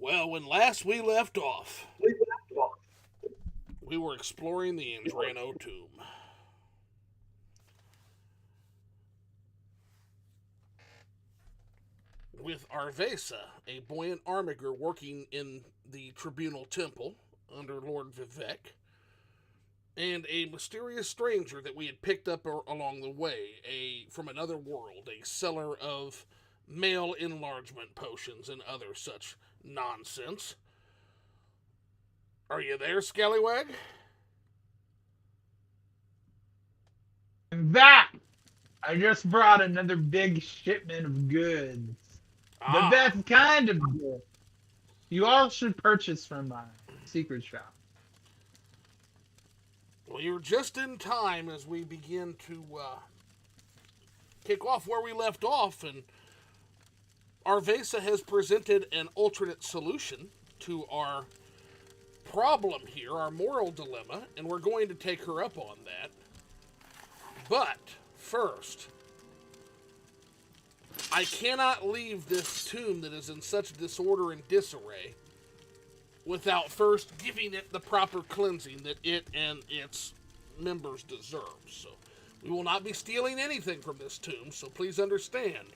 Well, when last we left off, we were exploring the Andrano Tomb. With Arvesa, a Buoyant Armiger working in the Tribunal Temple under Lord Vivek, and a mysterious stranger that we had picked up along the way, from another world, a seller of male enlargement potions and other such nonsense. Are you there, Scallywag? I'm back! I just brought another big shipment of goods. The best kind of goods. You all should purchase from my secret shop. Well, you're just in time as we begin to kick off where we left off, and Arvesa has presented an alternate solution to our problem here, our moral dilemma, and we're going to take her up on that. But first, I cannot leave this tomb that is in such disorder and disarray without first giving it the proper cleansing that it and its members deserve. So we will not be stealing anything from this tomb, so please understand,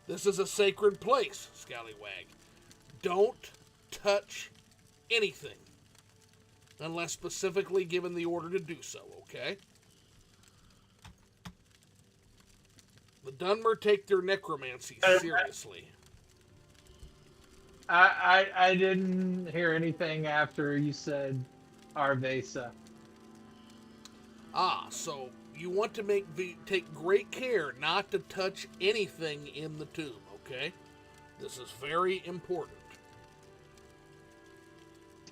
this is a sacred place, Scallywag. Don't touch anything unless specifically given the order to do so, okay? The Dunmer take their necromancy seriously. I didn't hear anything after you said Arvesa. So you want to take great care not to touch anything in the tomb, okay? This is very important.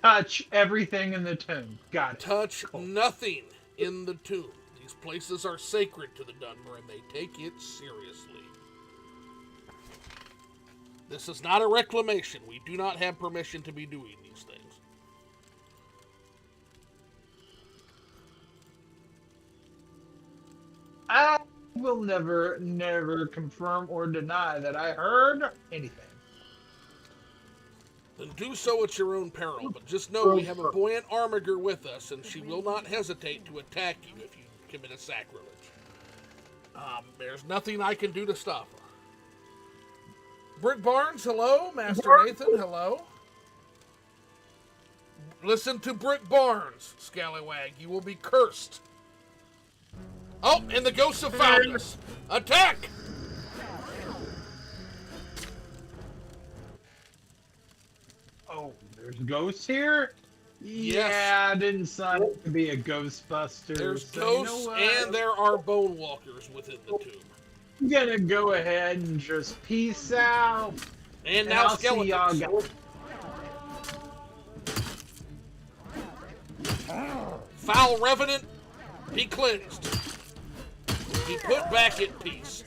Touch everything in the tomb. Got it. Touch nothing in the tomb. These places are sacred to the Dunmer, and they take it seriously. This is not a reclamation. We do not have permission to be doing these things. I will never confirm or deny that I heard anything. Then do so at your own peril, but just know we have a Buoyant Armiger with us, and she will not hesitate to attack you if you commit a sacrilege. There's nothing I can do to stop her. Brick Barnes, hello. Master Nathan, hello. Listen to Brick Barnes, Scallywag. You will be cursed. Oh, and the ghosts have found us. Attack! Oh, there's ghosts here? Yes. Yeah, I didn't sign up to be a Ghostbuster. There's so ghosts, you know and there are bone walkers within the tomb. I'm gonna go ahead and just peace out. And now I'll see y'all skeletons. Foul revenant, be cleansed. Be put back at peace.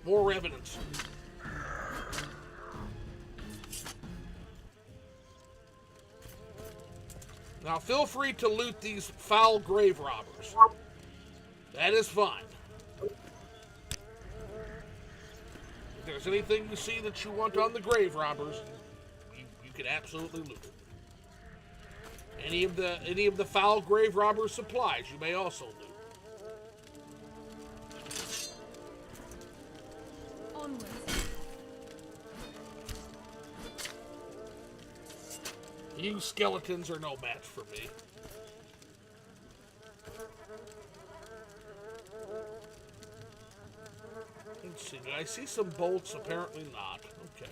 More revenants. Now feel free to loot these foul grave robbers. That is fine. If there's anything you see that you want on the grave robbers, you can absolutely loot it. Any of the foul grave robbers' supplies you may also loot. You skeletons are no match for me. Let's see, did I see some bolts? Apparently not. Okay.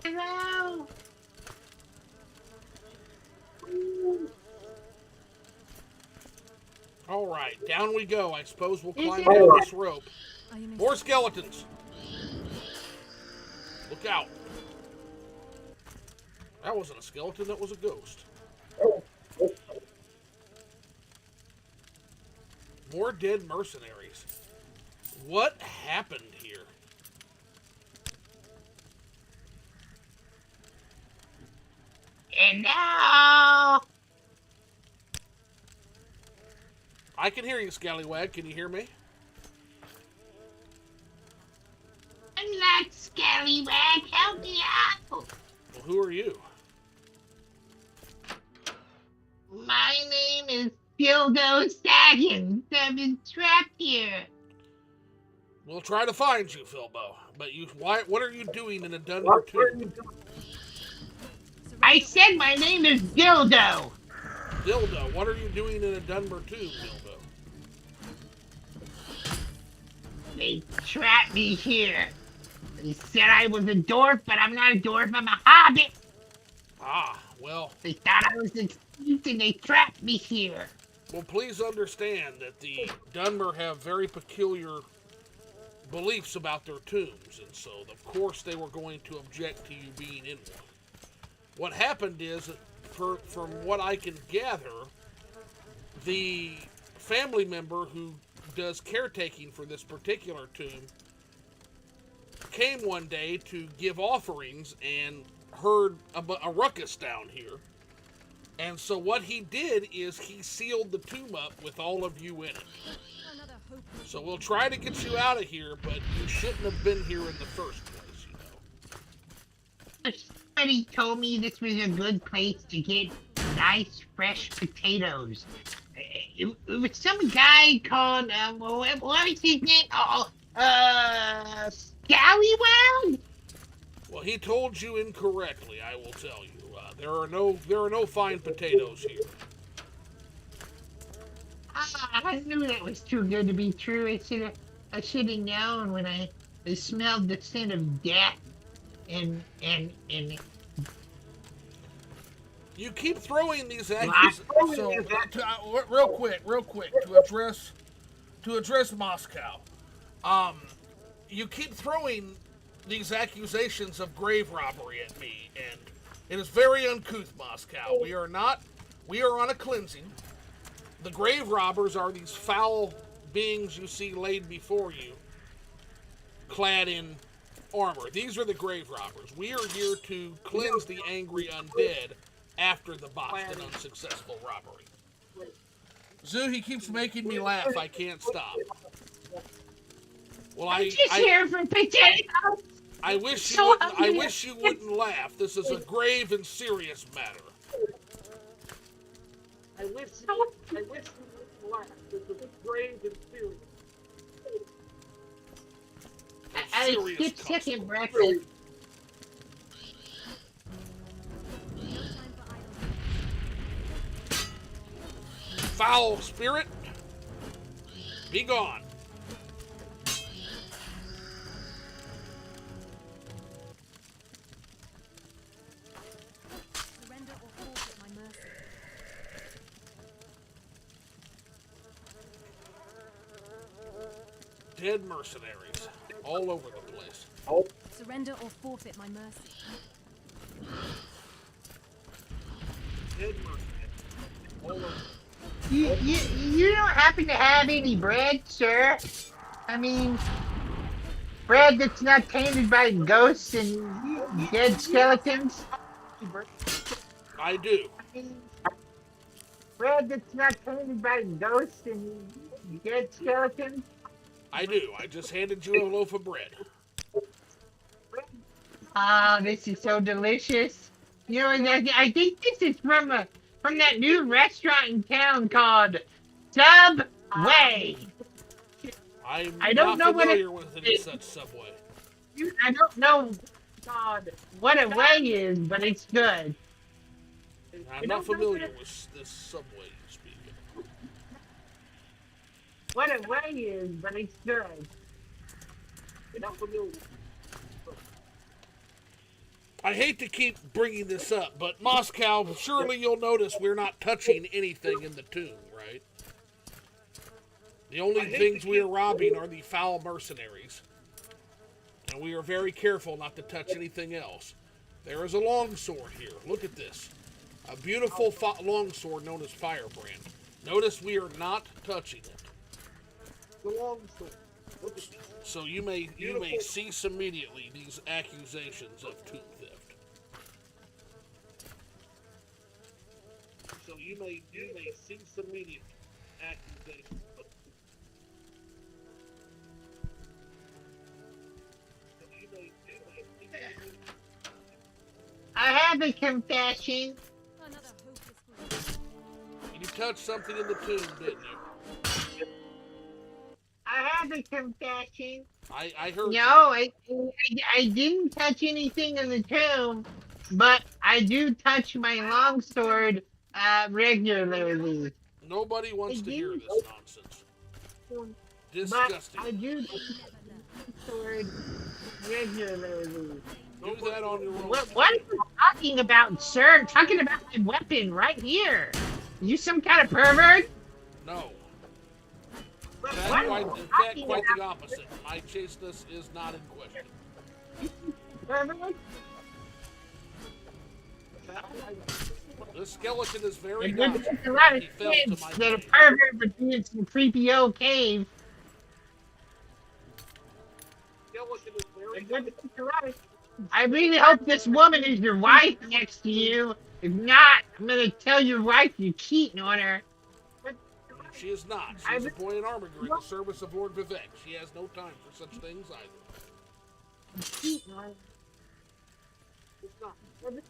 Hello. All right, down we go. I suppose we'll climb down this rope. More skeletons. Look out. That wasn't a skeleton, that was a ghost. More dead mercenaries. What happened here? And now... I can hear you, Scallywag. Can you hear me? I'm not Scallywag. Help me out. Well, who are you? My name is Dildo Saggins. I've been trapped here. We'll try to find you, Philbo. But what are you doing in a Dunmer tomb? I said my name is Dildo. Dildo, what are you doing in a Dunmer tomb, Dildo? They trapped me here. They said I was a dwarf, but I'm not a dwarf. I'm a hobbit. Ah, well... They thought I was extinct and they trapped me here. Well, please understand that the Dunmer have very peculiar beliefs about their tombs, and so, of course, they were going to object to you being in one. What happened is, from what I can gather, the family member who does caretaking for this particular tomb came one day to give offerings and heard a ruckus down here. And so what he did is he sealed the tomb up with all of you in it. So we'll try to get you out of here, but you shouldn't have been here in the first place, you know. Somebody told me this was a good place to get nice, fresh potatoes. It was some guy called, what was his name? Scallywag? Well, he told you incorrectly, I will tell you. There are no fine potatoes here. I knew that was too good to be true. I should have known when I smelled the scent of death and you keep throwing these accusations. So, real quick, to address Moscow, you keep throwing these accusations of grave robbery at me, and it is very uncouth, Moscow. We are on a cleansing. The grave robbers are these foul beings you see laid before you, clad in armor. These are the grave robbers. We are here to cleanse the angry undead after the botched and unsuccessful robbery. Zoo, he keeps making me laugh. I can't stop. Well, I'm just here for potatoes. I wish you wouldn't laugh. This is a grave and serious matter. I wish you wouldn't laugh. This is a grave and serious. I skipped second breakfast. Foul spirit, be gone. Surrender or forfeit my mercy. Dead mercenaries all over the place. Surrender or forfeit my mercy. Dead mercenaries all over. You don't happen to have any bread, sir? I mean, bread that's not tainted by ghosts and dead skeletons? I do. Bread that's not tainted by ghosts and dead skeletons? I do. I just handed you a loaf of bread. Ah, this is so delicious. You know, I think this is from that new restaurant in town called Subway. I don't not familiar with any such Subway. I don't know what a way is, but it's good. I'm not familiar with this Subway you speak of. What a way is, but it's good. You're not familiar. I hate to keep bringing this up, but Moscow, surely you'll notice we're not touching anything in the tomb, right? The only things we are robbing are the foul mercenaries. And we are very careful not to touch anything else. There is a longsword here. Look at this. A beautiful longsword known as Firebrand. Notice we are not touching it. The longsword. Look at this. So you may cease immediately these accusations of tomb theft. So you may cease immediately accusations of I have a confession. Another hopeless group. You touched something in the tomb, didn't you? I have a confession. I heard. No, I didn't touch anything in the tomb, but I do touch my longsword regularly. Nobody wants to hear this nonsense. Disgusting. But I do touch my longsword regularly. Do that on your own. What are you talking about, sir? I'm talking about my weapon right here. You some kind of pervert? No. What In are fact, you quite talking the about? opposite. My chasteness is not in question. Pervert? This skeleton is very There's docile. a lot of He fell to kids my that are feet. pervert but doing some creepy old cave. I really hope this woman is your wife next to you. If not, I'm gonna tell your wife you're cheating on her. She is not. She is a Buoyant Armiger in the service of Lord Vivek. She has no time for such things either. Cheating on her. It's not.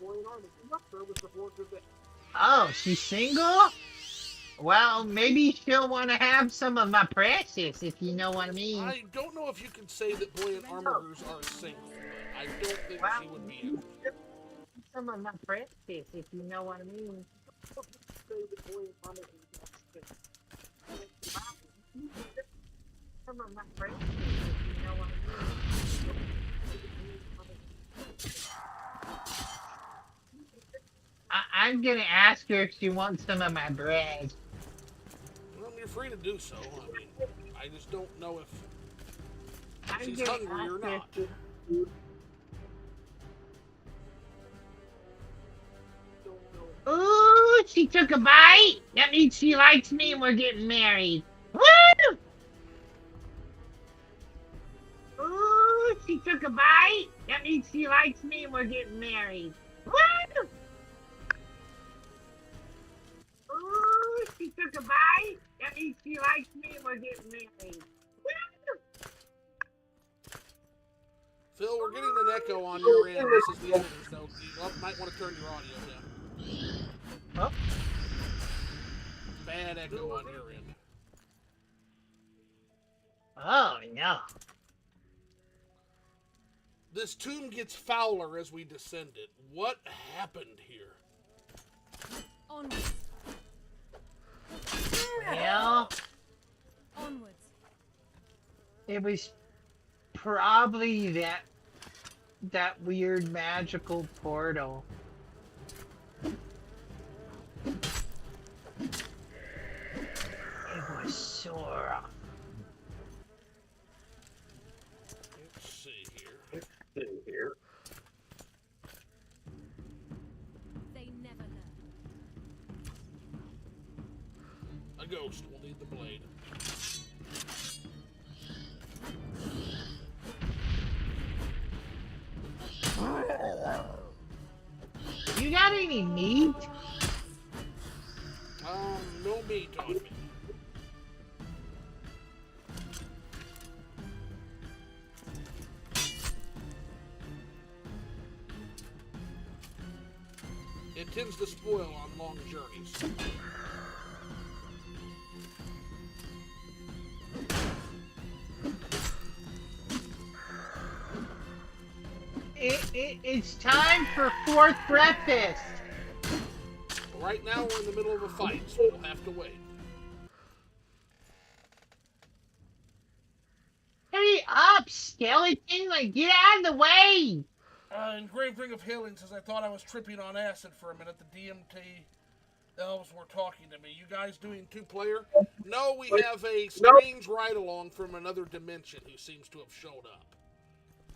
Buoyant Armiger in the service of Lord Vivek. Oh, she's single? Well, maybe she'll want to have some of my precious, if you know what I mean. I don't know if you can say that Buoyant Armigers are single. I don't think she would be interested. Some of my precious, if you know what I mean. Some of my precious, if you know what I mean. I'm gonna ask her if she wants some of my bread. Well, you're free to do so. I mean, I just don't know if I'm she's gonna hungry or ask her not. if Ooh, she took a bite. That means she likes me and we're getting married. Woo! Ooh, she took a bite. That means she likes me and we're getting married. Woo! Ooh, she took a bite. That means she likes me and we're getting married. Woo! Phil, we're getting an echo on your end. This is the editor's note. You might want to turn your audio down. Oh. Bad echo on your end. Oh, no. This tomb gets fouler as we descend it. What happened here? Onwards. Well, Onwards. it was probably that weird magical portal. It was so rough. Let's see here. They never learn. A ghost will need the blade. You got any meat? No meat on me. It tends to spoil on long journeys. It's time for fourth breakfast. Right now we're in the middle of a fight, so we'll have to wait. Hurry up, skeleton! Like, get out of the way! Engraved Ring of Healing says I thought I was tripping on acid for a minute. The DMT elves were talking to me. You guys doing two-player? No, we have a strange ride-along from another dimension who seems to have showed up.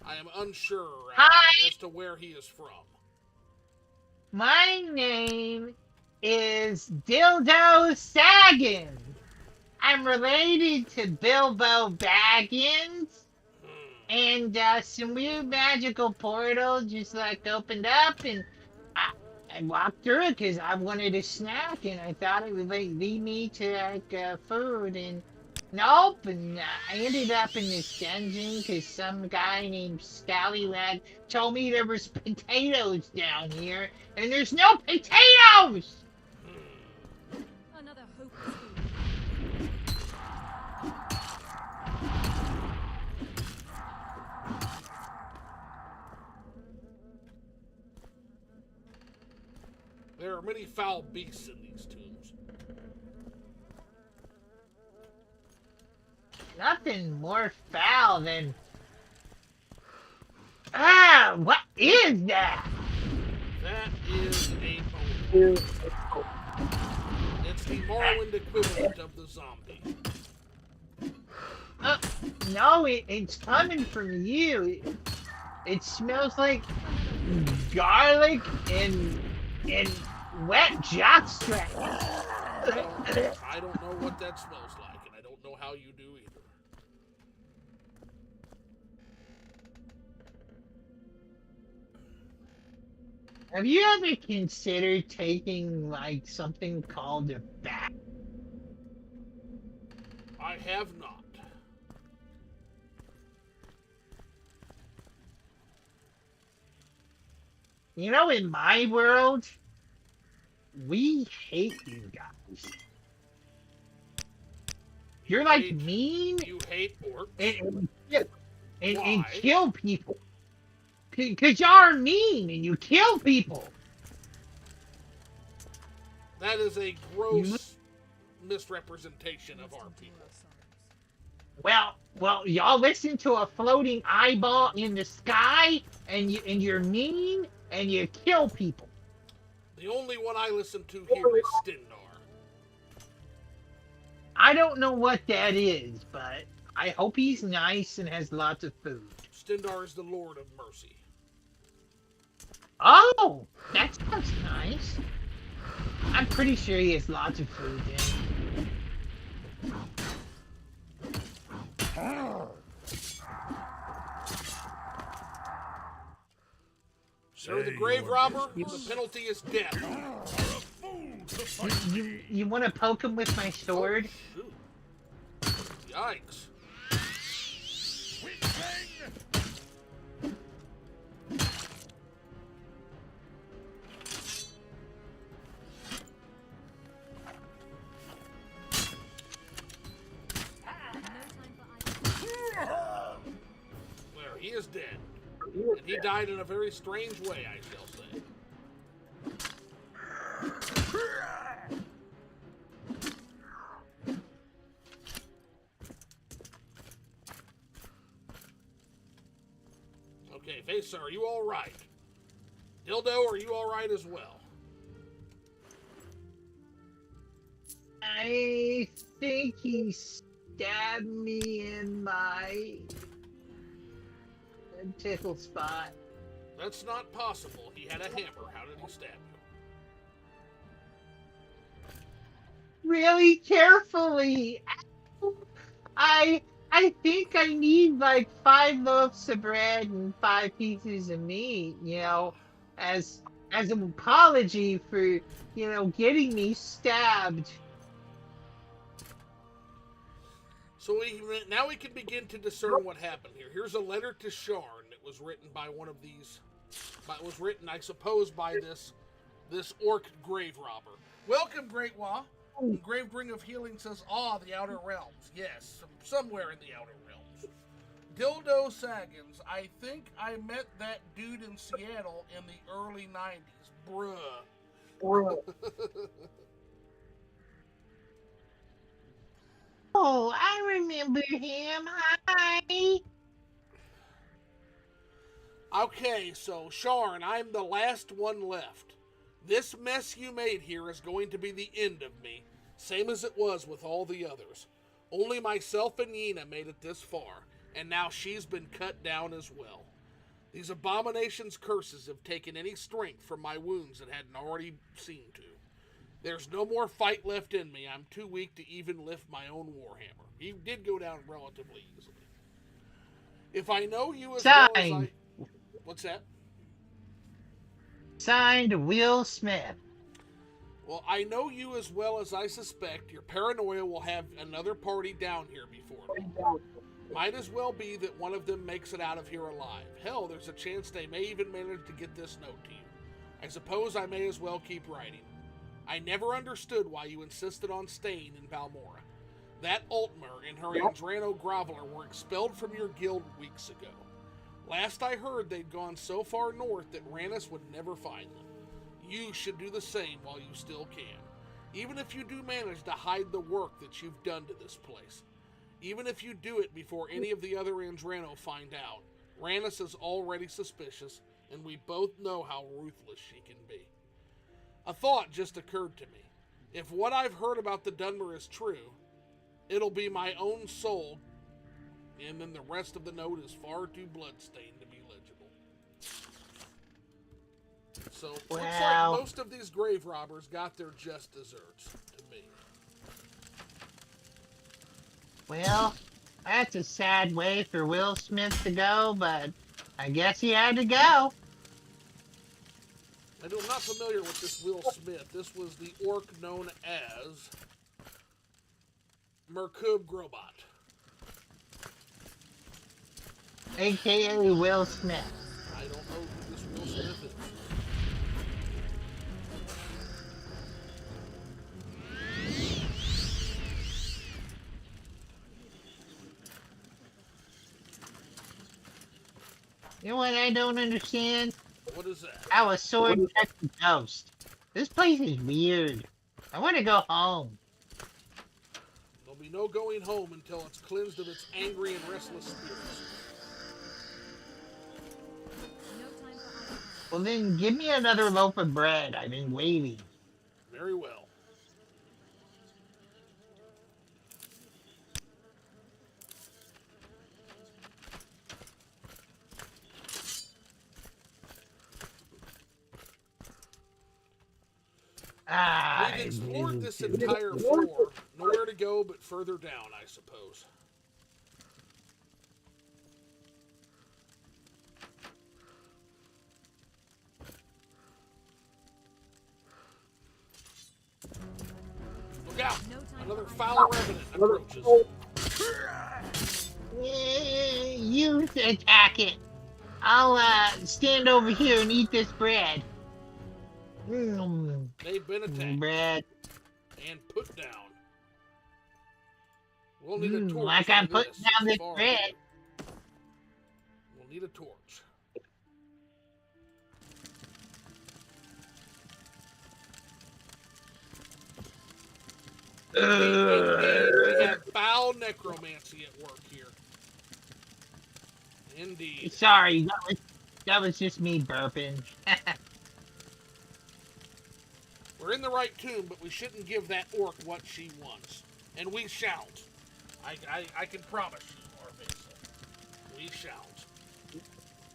I am unsure as to where he is from. My name is Dildo Saggins. I'm related to Bilbo Baggins. And some weird magical portal just like opened up, and I walked through it because I wanted a snack, and I thought it would like lead me to like food, and nope, and I ended up in this dungeon because some guy named Scallywag told me there was potatoes down here, and there's no potatoes. Another hopeless fool. There are many foul beasts in these tombs. Nothing more foul than what is that? That is a bone. It's the Morrowind equivalent of the zombie. No, it's coming from you. It smells like garlic and wet jockstrap. I don't know what that smells like, and I don't know how you do either. Have you ever considered taking like something called a bath? I have not. You know, in my world, we hate you guys. You're like Hate- mean You hate orcs? and Why? kill people. Because y'all are mean and you kill people. That is a gross misrepresentation of our people. Well, y'all listen to a floating eyeball in the sky, and you're mean and you kill people. The only one I listen to here is Stindar. I don't know what that is, but I hope he's nice and has lots of food. Stindar is the Lord of Mercy. Oh, that sounds nice. I'm pretty sure he has lots of food then. Sir, the grave robber, the penalty is death. You want to poke him with my sword? Shoot. Yikes. There, he is dead. And he died in a very strange way, I shall say. Okay, Face, are you alright? Dildo, are you alright as well? I think he stabbed me in my tickle spot. That's not possible. He had a hammer. How did he stab you? Really carefully. I think I need like 5 loaves of bread and 5 pieces of meat, you know, as an apology for, you know, getting me stabbed. So now we can begin to discern what happened here. Here's a letter to Sharn that was written by one of these. It was written, I suppose, by this orc grave robber. Welcome, Great Wa. Engraved Ring of Healing says, the Outer Realms. Yes, somewhere in the Outer Realms. Dildo Saggins, I think I met that dude in Seattle in the early 90s. Bruh. Oh, I remember him. Hi. Okay, so Sharn, I'm the last one left. This mess you made here is going to be the end of me, same as it was with all the others. Only myself and Yena made it this far, and now she's been cut down as well. These abominations' curses have taken any strength from my wounds that hadn't already seemed to. There's no more fight left in me. I'm too weak to even lift my own warhammer. He did go down relatively easily. If I know you as well as I... What's that? Signed, Will Smith. Well, I know you as well as I suspect. Your paranoia will have another party down here before me. Might as well be that one of them makes it out of here alive. Hell, there's a chance they may even manage to get this note to you. I suppose I may as well keep writing. I never understood why you insisted on staying in Balmora. That Altmer and her Andrano Groveler were expelled from your guild weeks ago. Last I heard, they'd gone so far north that Rannis would never find them. You should do the same while you still can. Even if you do manage to hide the work that you've done to this place. Even if you do it before any of the other Andrano find out. Rannis is already suspicious, and we both know how ruthless she can be. A thought just occurred to me. If what I've heard about the Dunmer is true, it'll be my own soul, and then the rest of the note is far too bloodstained to be legible. So, looks like most of these grave robbers got their just desserts, to me. Well, that's a sad way for Will Smith to go, but I guess he had to go. I'm not familiar with this Will Smith. This was the orc known as Merkub Grobot. A.K.A. Will Smith. I don't know who this Will Smith is. You know what I don't understand? What is that? How a sword touched a ghost. This place is weird. I want to go home. There'll be no going home until it's cleansed of its angry and restless spirits. No time for idle. Well then, give me another loaf of bread. I've been waiting. Very well. We've explored this entire floor. Nowhere to go but further down, I suppose. Look out! Another foul revenant approaches. You attack it. I'll stand over here and eat this bread. They've been attacked. Bread. And put down. We'll need a torch. Like I'm putting down this bread. We'll need a torch. We have foul necromancy at work here. Indeed. Sorry, that was just me burping. We're in the right tomb, but we shouldn't give that orc what she wants. And we shan't. I can promise you, Arvesa. We shan't.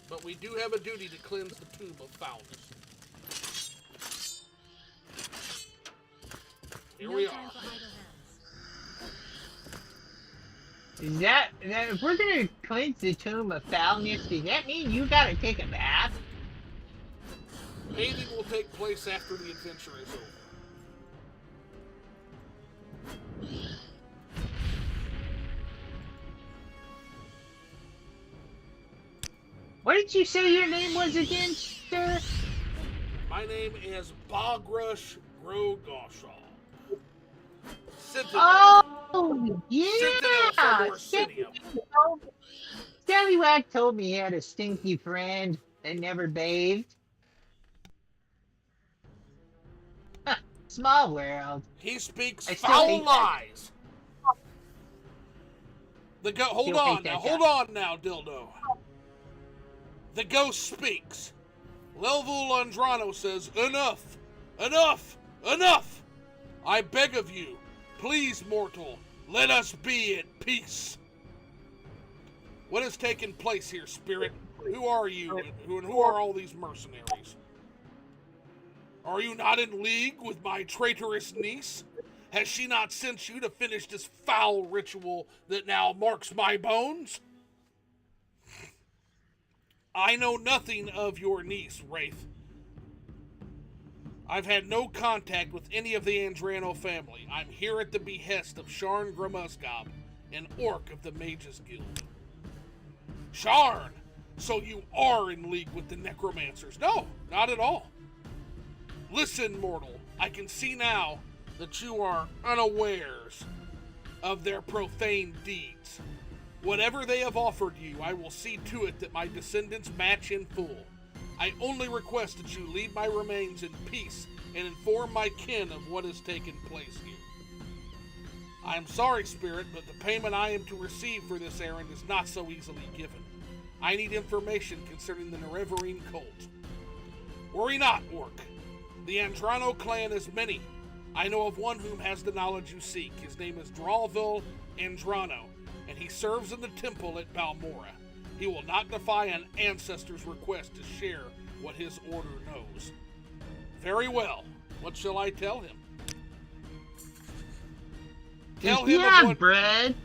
But we do have a duty to cleanse the tomb of foulness. Here we are. Is that if we're gonna cleanse the tomb of foulness, does that mean you gotta take a bath? Bathing will take place after the adventure is over. What did you say your name was again, sir? My name is Bogrush Grogoshaw. Oh, yeah! Sentinel. Scallywag told me he had a stinky friend that never bathed. Small world. He speaks foul lies. Hold on now, Dildo. The ghost speaks. Lelvul Andrano says, enough! Enough! Enough! I beg of you, please, mortal, let us be at peace. What has taken place here, spirit? Who are you, and who are all these mercenaries? Are you not in league with my traitorous niece? Has she not sent you to finish this foul ritual that now marks my bones? I know nothing of your niece, Wraith. I've had no contact with any of the Andrano family. I'm here at the behest of Sharn Gramuzgob, an orc of the Mages Guild. Sharn! So you are in league with the necromancers? No, not at all. Listen, mortal, I can see now that you are unawares of their profane deeds. Whatever they have offered you, I will see to it that my descendants match in full. I only request that you leave my remains in peace and inform my kin of what has taken place here. I am sorry, Spirit, but the payment I am to receive for this errand is not so easily given. I need information concerning the Nerevarine cult. Worry not, Orc. The Andrano clan is many. I know of one whom has the knowledge you seek. His name is Buoyant Armiger, and he serves in the temple at Balmora. He will not defy an ancestor's request to share what his order knows. Very well. What shall I tell him? Tell him of what... bread.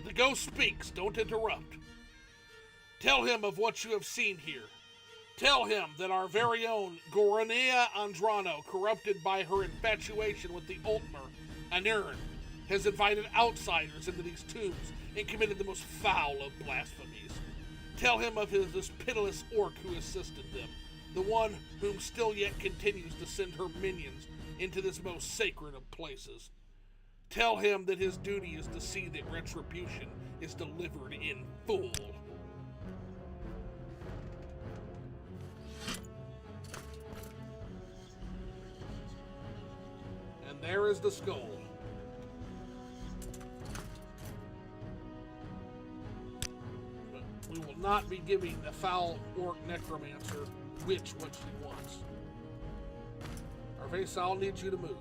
The ghost speaks. Don't interrupt. Tell him of what you have seen here. Tell him that our very own Buoyant Armiger, corrupted by her infatuation with the Ultmer, Anern, has invited outsiders into these tombs and committed the most foul of blasphemies. Tell him of this pitiless orc who assisted them, the one whom still yet continues to send her minions into this most sacred of places. Tell him that his duty is to see that retribution is delivered in full. And there is the skull. But we will not be giving the foul orc necromancer witch what she wants. Arvesa, I'll need you to move.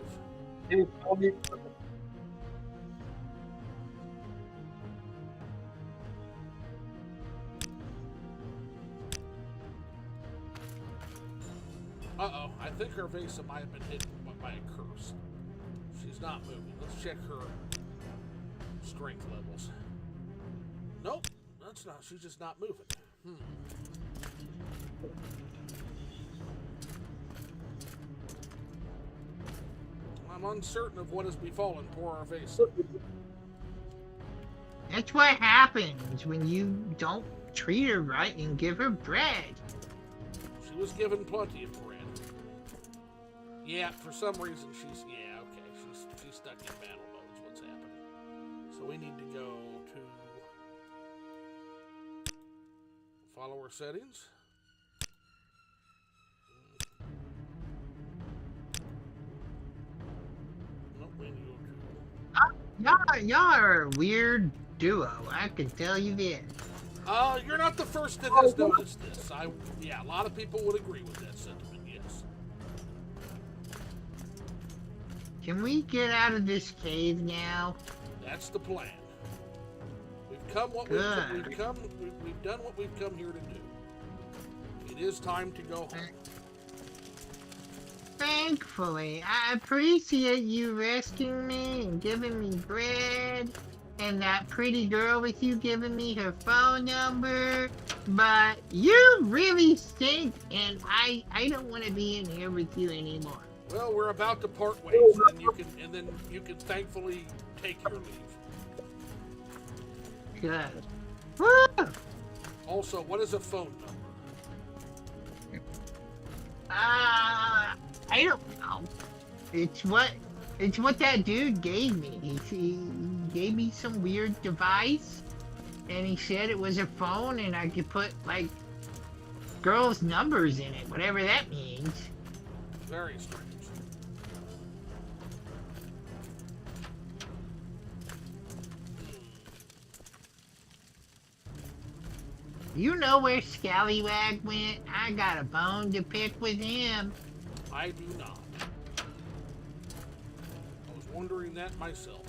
Uh-oh, I think Arvesa might have been hit by a curse. She's not moving. Let's check her strength levels. Nope, that's not. She's just not moving. I'm uncertain of what has befallen poor Arvesa. That's what happens when you don't treat her right and give her bread. She was given plenty of bread. Yeah, for some reason she's... Yeah, okay. She's stuck in battle mode is what's happening. So we need to go to... follower settings. Nope, we need to go to... Y'all are a weird duo, I can tell you this. You're not the first that has noticed this. Yeah, a lot of people would agree with that sentiment, yes. Can we get out of this cave now? That's the plan. We've done what we've come here to do. It is time to go home. Thankfully, I appreciate you rescuing me and giving me bread, and that pretty girl with you giving me her phone number, but you really stink, and I don't want to be in here with you anymore. Well, we're about to part ways, and then you can thankfully take your leave. Good. Woo! Also, what is a phone number? I don't know. It's what that dude gave me. He gave me some weird device, and he said it was a phone, and I could put like girls' numbers in it, whatever that means. Very strange. You know where Scallywag went? I got a bone to pick with him. I do not. I was wondering that myself.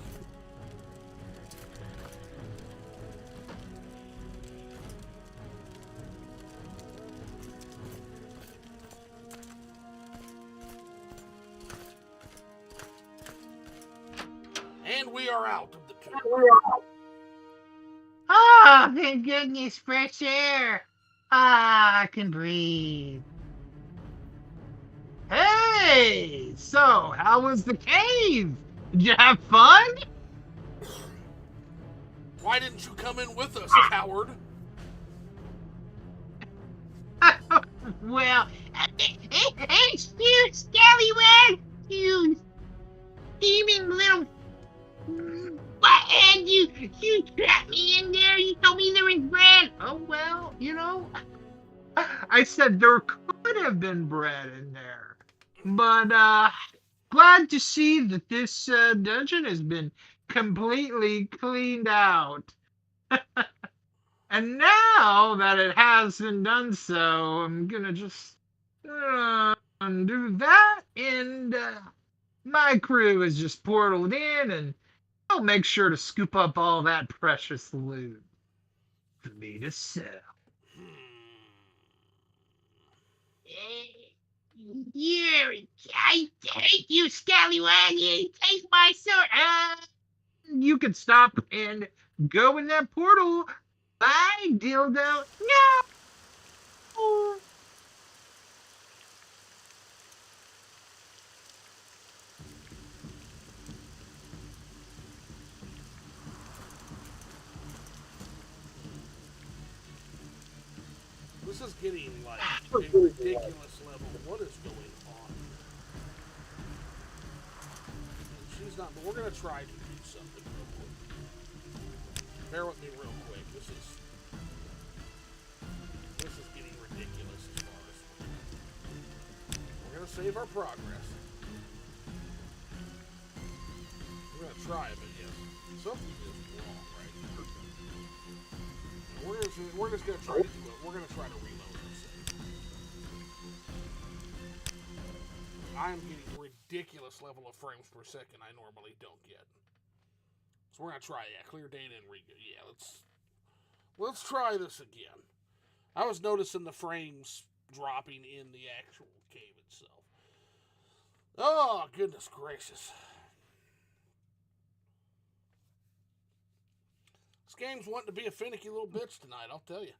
And we are out of the tomb. Ah, thank goodness, fresh air. Ah, I can breathe. Hey, so how was the cave? Did you have fun? Why didn't you come in with us, coward? Well, hey, you scallywag, you steaming little butthead, you trapped me in there. You told me there was bread. Oh well, you know, I said there could have been bread in there, but glad to see that this dungeon has been completely cleaned out. And now that it has been done so, I'm gonna just undo that, and my crew is just portaled in, and I'll make sure to scoop up all that precious loot for me to sell. I hate you, scallywag! You take my sword! You can stop and go in that portal. Bye, dildo. No! This is getting like a ridiculous level. What is going on? And she's not, but we're gonna try to do something real quick. Bear with me real quick. This is getting ridiculous as far as we're gonna save our progress. We're gonna try, but yes, something is wrong right now. We're just gonna try to do it. We're gonna try to reload this thing. I am getting a ridiculous level of frames per second I normally don't get. So we're gonna try, clear data and yeah, let's try this again. I was noticing the frames dropping in the actual cave itself. Oh, goodness gracious. This game's wanting to be a finicky little bitch tonight, I'll tell you.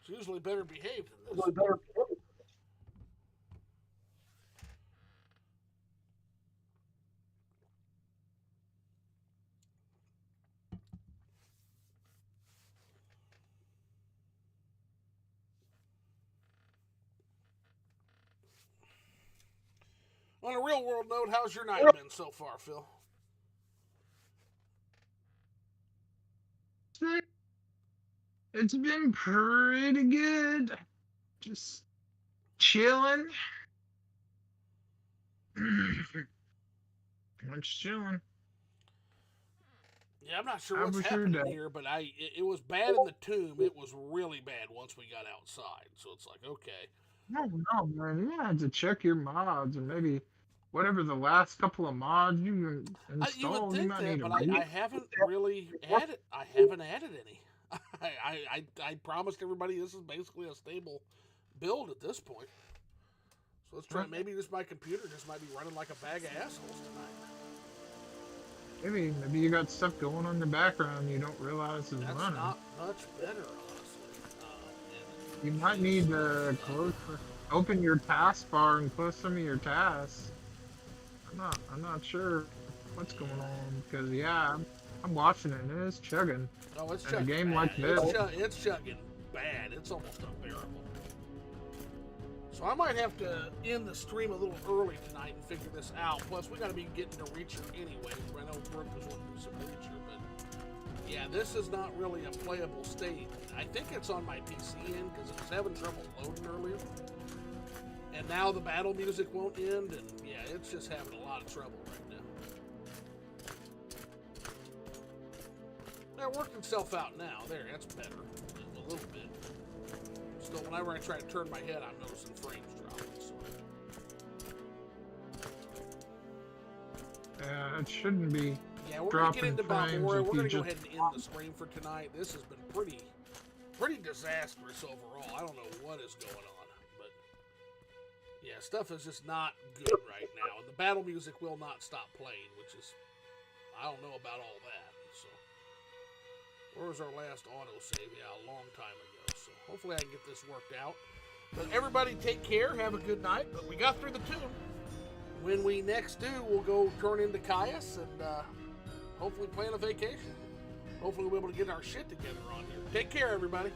It's usually better behaved than this. On a real world note, how's your night been so far, Phil? It's been pretty good. Just chilling. What's chilling? Yeah, I'm not sure what's happening here, but it was bad in the tomb. It was really bad once we got outside. So it's like, okay. No, man. You have to check your mods and maybe whatever the last couple of mods you installed. You would think that, but I haven't really added. I haven't added any. I promised everybody this is basically a stable build at this point. So let's try. Maybe my computer just might be running like a bag of assholes tonight. Maybe you got stuff going on in the background you don't realize is running. That's not much better, honestly. You might need to open your taskbar and close some of your tasks. I'm not sure what's going on because I'm watching it and it's chugging. Oh, it's chugging. In A game bad. like this, it's chugging bad. It's almost unbearable. So I might have to end the stream a little early tonight and figure this out. Plus, we got to be getting to Reacher anyway. I know Brooke was wanting to do some Reacher, but yeah, this is not really a playable state. I think it's on my PC end because it was having trouble loading earlier. And now the battle music won't end, and yeah, it's just having a lot of trouble right now. It worked itself out now. There, that's better. A little bit. Still, whenever I try to turn my head, I'm noticing frames dropping. So. It shouldn't be. Yeah, we're going to get into Balmora. We're going to go ahead and end the stream for tonight. This has been pretty pretty disastrous overall. I don't know what is going on, but yeah, stuff is just not good right now, and the battle music will not stop playing, which is, I don't know about all that. So, where was our last autosave? Yeah, a long time ago. So hopefully I can get this worked out. But everybody take care, have a good night. But we got through the tomb. When we next do, we'll go turn into Caius and hopefully plan a vacation. Hopefully we'll be able to get our shit together on here. Take care, everybody.